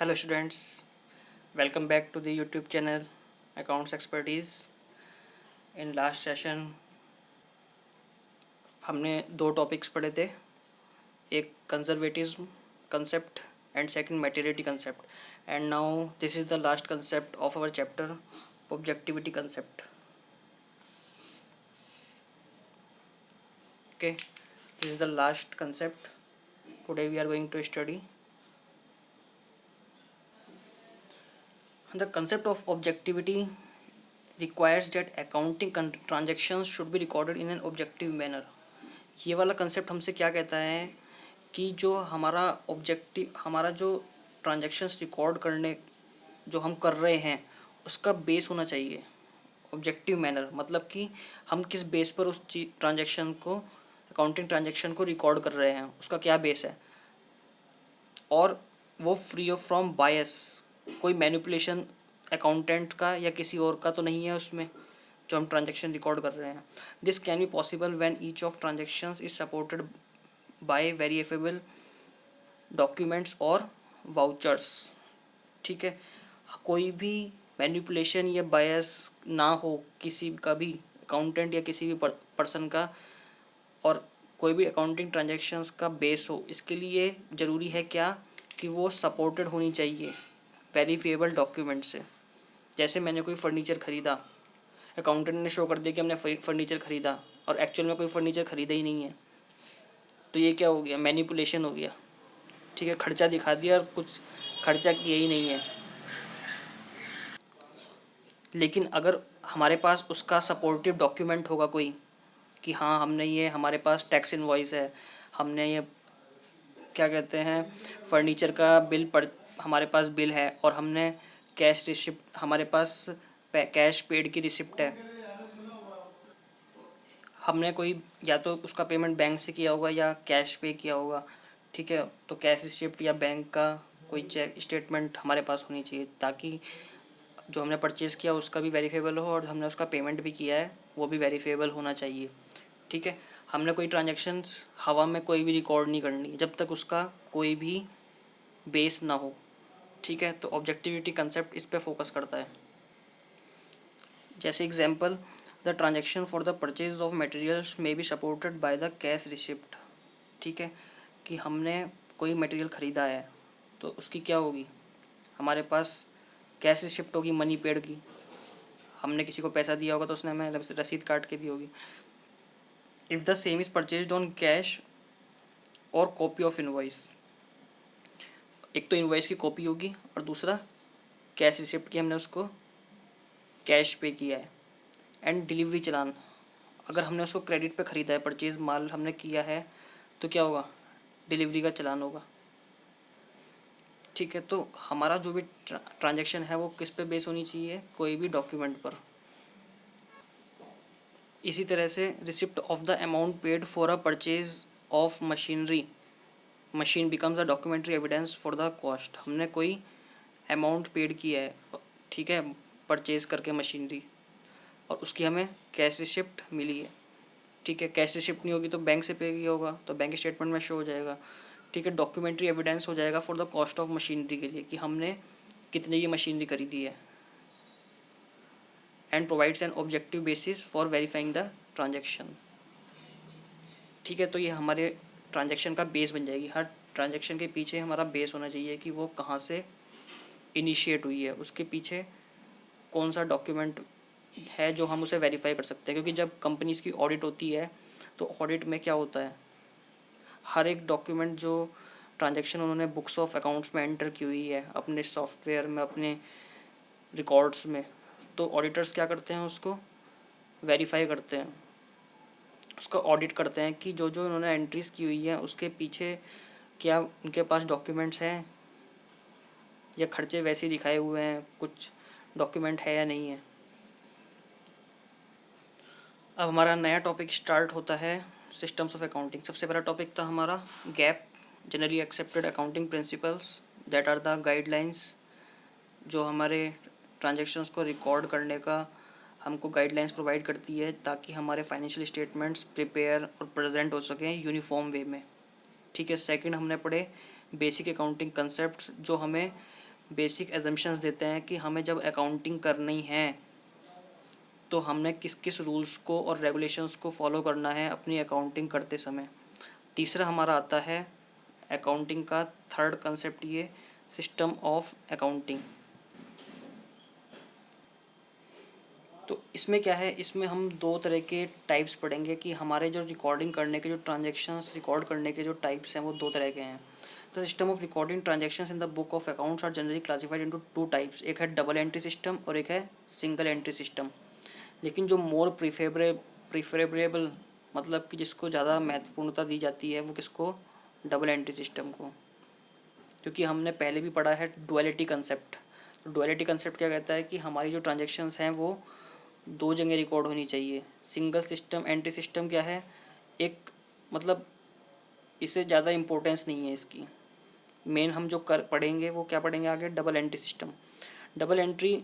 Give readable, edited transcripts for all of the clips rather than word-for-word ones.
Hello students, welcome back to the YouTube channel Accounts Expertise. In last session हमने दो topics पढ़े थे, एक conservatism concept and second materiality concept, and now this is the last concept of our chapter, objectivity concept. Okay, this is the last concept. Today we are going to study the concept of objectivity requires that accounting transactions should be recorded in an objective manner. ये वाला concept हमसे क्या कहता है कि जो हमारा जो ट्रांजैक्शंस रिकॉर्ड करने जो हम कर रहे हैं उसका बेस होना चाहिए ऑब्जेक्टिव मैनर, मतलब कि हम किस बेस पर उस ट्रांजैक्शन को अकाउंटिंग ट्रांजैक्शन को रिकॉर्ड कर रहे हैं, उसका क्या बेस है, और वो फ्री ऑफ फ्रॉम बायस, कोई मैनिपुलेशन अकाउंटेंट का या किसी और का तो नहीं है उसमें जो हम ट्रांजैक्शन रिकॉर्ड कर रहे हैं. This can be possible when each of transactions is supported by verifiable documents और वाउचर्स. ठीक है, कोई भी मैनिपुलेशन या बायस ना हो किसी का भी अकाउंटेंट या किसी भी पर्सन का, और कोई भी अकाउंटिंग ट्रांजैक्शंस का बेस हो. इसके लिए ज़रूरी है क्या कि वो सपोर्टेड होनी चाहिए वेरीफेबल डॉक्यूमेंट से. जैसे मैंने कोई फर्नीचर ख़रीदा, अकाउंटेंट ने शो कर दिया कि हमने फर्नीचर ख़रीदा और एक्चुअल में कोई फर्नीचर ख़रीदा ही नहीं है, तो ये क्या हो गया, मैनिपुलेशन हो गया. ठीक है, खर्चा दिखा दिया और कुछ खर्चा किया ही नहीं है. लेकिन अगर हमारे पास उसका सपोर्टिव डॉक्यूमेंट होगा कोई कि हाँ हमने ये, हमारे पास टैक्स इनवॉइस है, हमने ये क्या कहते हैं फर्नीचर का बिल पड़ हमारे पास बिल है, और हमने कैश रिसिप्ट, हमारे पास कैश पेड की रिसिप्ट है, हमने कोई या तो उसका पेमेंट बैंक से किया होगा या कैश पे किया होगा. ठीक है, तो कैश रिसिप्ट या बैंक का कोई चेक स्टेटमेंट हमारे पास होनी चाहिए ताकि जो हमने परचेज़ किया उसका भी वेरीफेबल हो और हमने उसका पेमेंट भी किया है वो भी वेरीफेबल होना चाहिए. ठीक है, हमने कोई ट्रांजैक्शंस हवा में कोई भी रिकॉर्ड नहीं करनी जब तक उसका कोई भी बेस ना हो. ठीक है, तो ऑब्जेक्टिविटी कंसेप्ट इस पे फोकस करता है. जैसे example, the transaction for the purchase of materials may be supported by the cash receipt. ठीक है, कि हमने कोई मटेरियल ख़रीदा है तो उसकी क्या होगी, हमारे पास कैश रिसिप्ट होगी मनी पेड की, हमने किसी को पैसा दिया होगा तो उसने हमें रसीद काट के दी होगी. If the same is purchased on cash और कॉपी ऑफ इनवॉइस, एक तो इनवॉइस की कॉपी होगी और दूसरा कैश रिसिप्ट की, हमने उसको कैश पे किया है. एंड डिलीवरी चलान, अगर हमने उसको क्रेडिट पे ख़रीदा है, परचेज माल हमने किया है तो क्या होगा, डिलीवरी का चलान होगा. ठीक है, तो हमारा जो भी ट्रांजैक्शन है वो किस पे बेस होनी चाहिए, कोई भी डॉक्यूमेंट पर. इसी तरह से receipt of the amount paid for a purchase of machinery, machine becomes the documentary evidence for the cost. हमने कोई अमाउंट पेड किया है, ठीक है, परचेज़ करके मशीनरी, और उसकी हमें कैश रिसिप्ट मिली है. ठीक है, कैश रिसिप्ट नहीं होगी तो बैंक से पे किया होगा तो बैंक स्टेटमेंट में शो हो जाएगा. ठीक है, डॉक्यूमेंट्री एविडेंस हो जाएगा for the cost of machinery के लिए कि हमने कितने की मशीनरी खरीदी है. And provides an objective basis for verifying the transaction. ठीक है, तो ये हमारे ट्रांजेक्शन का बेस बन जाएगी. हर ट्रांजेक्शन के पीछे हमारा बेस होना चाहिए कि वो कहाँ से इनिशिएट हुई है, उसके पीछे कौन सा डॉक्यूमेंट है जो हम उसे वेरीफाई कर सकते हैं. क्योंकि जब कंपनीज़ की ऑडिट होती है तो ऑडिट में क्या होता है, हर एक डॉक्यूमेंट जो ट्रांजैक्शन उन्होंने बुक्स ऑफ अकाउंट्स में एंटर की हुई है अपने सॉफ्टवेयर में, अपने रिकॉर्ड्स में, तो ऑडिटर्स क्या करते हैं, उसको वेरीफाई करते हैं, उसका ऑडिट करते हैं कि जो जो उन्होंने एंट्रीज़ की हुई है उसके पीछे क्या उनके पास डॉक्यूमेंट्स हैं या खर्चे वैसे ही दिखाए हुए हैं, कुछ डॉक्यूमेंट है या नहीं है. अब हमारा नया टॉपिक स्टार्ट होता है, सिस्टम्स ऑफ अकाउंटिंग. सबसे पहला टॉपिक था हमारा GAAP, generally accepted accounting principles, that are the guidelines जो हमारे ट्रांजैक्शंस को रिकॉर्ड करने का हमको गाइडलाइंस प्रोवाइड करती है ताकि हमारे फाइनेंशियल स्टेटमेंट्स प्रिपेयर और प्रेजेंट हो सकें यूनिफॉर्म वे में. ठीक है, सेकंड हमने पढ़े बेसिक अकाउंटिंग कंसेप्ट्स जो हमें बेसिक एजम्पशंस देते हैं कि हमें जब अकाउंटिंग करनी है तो हमने किस किस रूल्स को और रेगुलेशंस को फॉलो करना है अपनी अकाउंटिंग करते समय। तीसरा हमारा आता है अकाउंटिंग का थर्ड कंसेप्ट, ये सिस्टम ऑफ अकाउंटिंग। तो इसमें क्या है, इसमें हम दो तरह के टाइप्स पढ़ेंगे कि हमारे जो रिकॉर्डिंग करने के जो ट्रांजेक्शन्स रिकॉर्ड करने के जो टाइप्स हैं वो दो तरह के हैं। The system of recording transactions in the book of accounts are generally classified into two types, एक है डबल एंट्री सिस्टम और एक है सिंगल एंट्री सिस्टम। लेकिन जो मोर प्रीफरेबल मतलब कि जिसको ज़्यादा महत्वपूर्णता दी जाती है वो किसको, डबल एंट्री सिस्टम को, क्योंकि हमने पहले भी पढ़ा है डुअलिटी कंसेप्ट। तो डुअलिटी कंसेप्ट क्या कहता है कि हमारी जो ट्रांजेक्शन्स हैं वो दो जगह रिकॉर्ड होनी चाहिए। सिंगल सिस्टम एंट्री सिस्टम क्या है, एक मतलब इससे ज़्यादा इम्पोर्टेंस नहीं है इसकी। मेन हम जो कर पढ़ेंगे वो क्या पढ़ेंगे आगे, double entry system. Double entry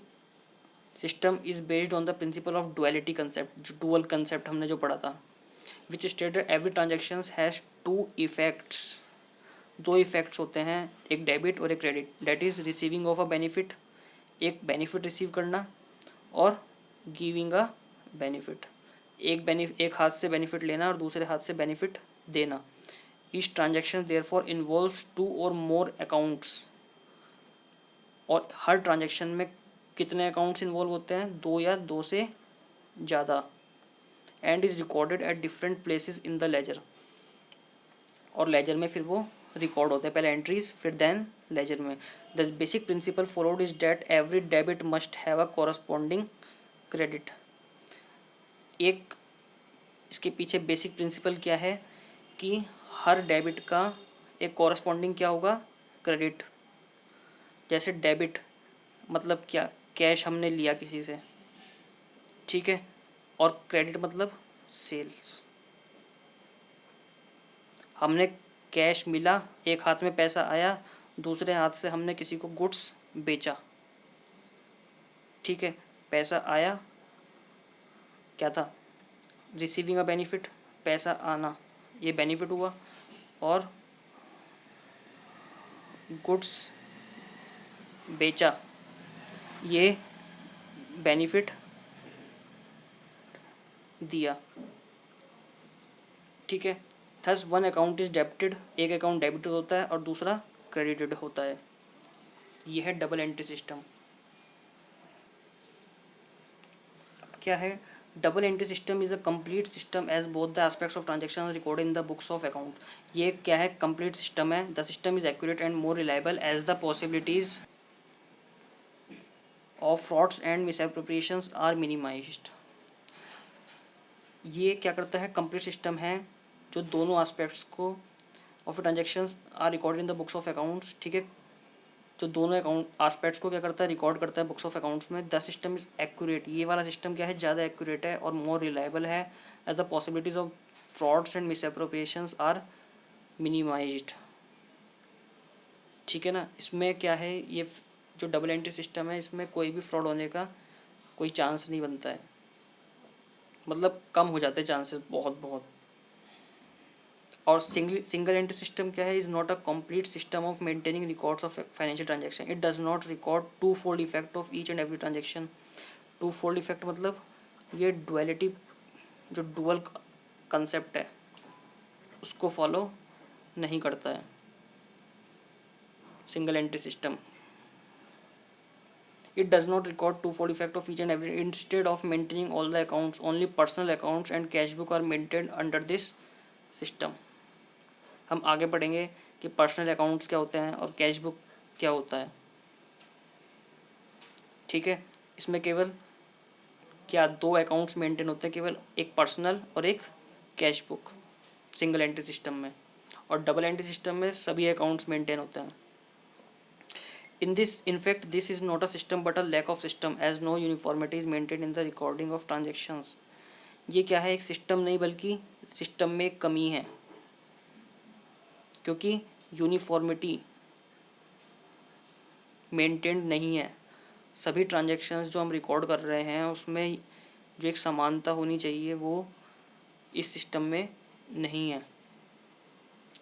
system is based on the principle of duality concept, जो डुअल कंसेप्ट हमने जो पढ़ा था, which stated every transaction has two effects, दो इफेक्ट्स होते हैं, एक डेबिट और एक क्रेडिट। डेट is receiving of a benefit, एक बेनिफिट रिसीव करना, और गिविंग अ बेनिफिट, एक हाथ से बेनिफिट लेना और दूसरे हाथ से बेनिफिट देना। Each transaction therefore involves two or more accounts, और हर ट्रांजेक्शन में कितने अकाउंट्स इन्वॉल्व होते हैं, दो या दो से ज़्यादा। And is recorded at different places in the ledger, और लेजर में फिर वो रिकॉर्ड होते हैं, पहले एंट्रीज फिर देन लेजर में। The basic principle followed is that every debit must have a corresponding credit. एक इसके पीछे बेसिक प्रिंसिपल क्या है कि हर डेबिट का एक कॉरस्पॉन्डिंग क्या होगा, क्रेडिट। जैसे डेबिट मतलब क्या, कैश हमने लिया किसी से, ठीक है, और क्रेडिट मतलब सेल्स, हमने कैश मिला, एक हाथ में पैसा आया, दूसरे हाथ से हमने किसी को गुड्स बेचा, ठीक है, पैसा आया, क्या था, रिसीविंग अ बेनिफिट, पैसा आना, ये बेनिफिट हुआ, और गुड्स बेचा, ये बेनिफिट दिया, ठीक है। Thus one account is debited, एक अकाउंट डेबिटेड होता है और दूसरा क्रेडिटेड होता है। ये है डबल एंट्री सिस्टम। क्या है, double entry system is a complete system as both the aspects of transaction recorded in the books of account. ये क्या है, कंप्लीट सिस्टम है। The system is accurate and more reliable as the possibilities of frauds and misappropriations are minimised. ये क्या करता है, complete system है जो दोनों एस्पेक्ट्स को of transactions are recorded in the books of accounts, ठीक है, जो दोनों अकाउंट एस्पेक्ट्स को क्या करता है, रिकॉर्ड करता है बुक्स ऑफ अकाउंट्स में। द सिस्टम इज एक्यूरेट, ये वाला सिस्टम क्या है, ज़्यादा एक्यूरेट है और मोर रिलायबल है as the possibilities of frauds and misappropriations are minimised, ठीक है ना। इसमें क्या है, ये जो डबल एंट्री सिस्टम है इसमें कोई भी फ्रॉड होने का कोई चांस नहीं बनता है, मतलब कम हो जाते हैं चांसेस बहुत बहुत। और सिंगल एंट्री सिस्टम क्या है, is not a complete system of maintaining records of financial transaction. It does not record twofold effect of each and every transaction. Twofold effect मतलब ये डुअलिटी, जो dual concept है उसको follow नहीं करता है single entry system. It does not record two-fold effect of each and every. Instead of maintaining all the accounts, only personal accounts and cash book are maintained under this system. हम आगे पढ़ेंगे कि personal accounts क्या होते हैं और cash book क्या होता है, ठीक है। इसमें केवल क्या दो अकाउंट्स मेंटेन होते हैं, केवल एक पर्सनल और एक cash book single entry system में, और डबल एंट्री सिस्टम में सभी अकाउंट्स मेंटेन होते हैं। In fact, this is not a system but a lack of system, as no uniformity is maintained in the recording of transactions. ये क्या है, एक सिस्टम नहीं बल्कि सिस्टम में एक कमी है, क्योंकि यूनिफॉर्मिटी मेंटेन्ड नहीं है। सभी ट्रांजेक्शन्स जो हम रिकॉर्ड कर रहे हैं उसमें जो एक समानता होनी चाहिए वो इस सिस्टम में नहीं है।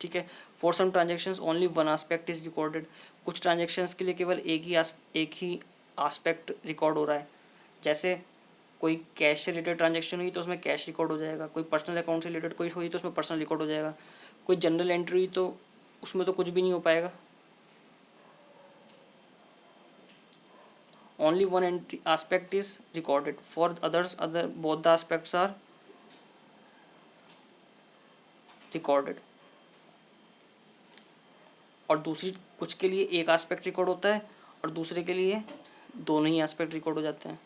ठीक है। For some transactions only one aspect is recorded, कुछ ट्रांजेक्शन्स के लिए केवल एक ही आस्पेक्ट रिकॉर्ड हो रहा है। जैसे कोई कैश से रिलेटेड ट्रांजेक्शन हुई तो उसमें कैश रिकॉर्ड हो जाएगा, कोई पर्सनल अकाउंट से रिलेटेड कोई हुई तो उसमें पर्सनल रिकॉर्ड हो जाएगा, कोई जनरल एंट्री हुई तो उसमें तो कुछ भी नहीं हो पाएगा। Only one entry aspect is recorded, for other both the aspects are recorded. और दूसरी कुछ के लिए एक आस्पेक्ट रिकॉर्ड होता है और दूसरे के लिए दोनों ही एस्पेक्ट रिकॉर्ड हो जाते हैं।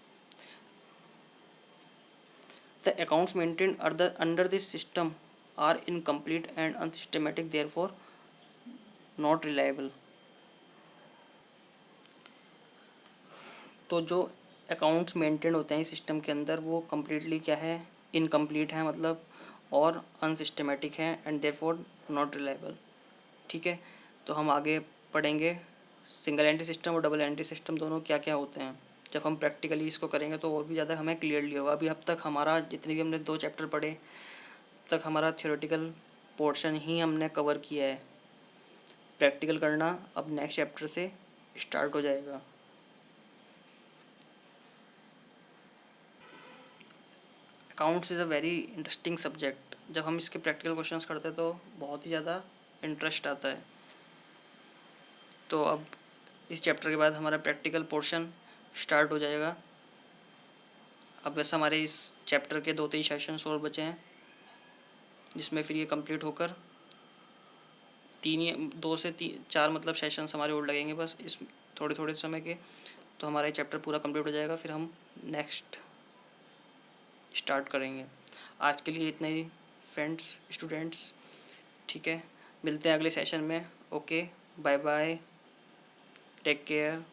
The accounts maintained under this system are incomplete and unsystematic, therefore not reliable. तो जो अकाउंट्स मेंटेन होते हैं इस सिस्टम के अंदर वो कम्प्लीटली क्या है, इनकम्प्लीट है मतलब, और अनसिस्टमेटिक है एंड देयरफॉर नॉट रिलायबल। ठीक है, तो हम आगे पढ़ेंगे सिंगल एंट्री सिस्टम और डबल एंट्री सिस्टम दोनों क्या क्या होते हैं। जब हम प्रैक्टिकली इसको करेंगे तो और भी ज़्यादा हमें क्लियरली होगा। अभी अब तक हमारा जितने भी हमने 2 चैप्टर पढ़े तक हमारा थियोरेटिकल पोर्शन ही हमने कवर किया है। प्रैक्टिकल करना अब नेक्स्ट चैप्टर से स्टार्ट हो जाएगा। Accounts is a very interesting subject. जब हम इसके प्रैक्टिकल क्वेश्चंस करते हैं तो बहुत ही ज़्यादा इंटरेस्ट आता है। तो अब इस चैप्टर के बाद हमारा प्रैक्टिकल पोर्शन स्टार्ट हो जाएगा। अब वैसे हमारे इस चैप्टर के 2-3 सेशंस और बचे हैं जिसमें फिर ये कंप्लीट होकर 2 से 4 मतलब सेशंस हमारे और लगेंगे बस इस थोड़े थोड़े समय के। तो हमारा ये चैप्टर पूरा कंप्लीट हो जाएगा, फिर हम नेक्स्ट स्टार्ट करेंगे। आज के लिए इतना ही फ्रेंड्स, स्टूडेंट्स। ठीक है, मिलते हैं अगले सेशन में। Okay, bye bye, take care.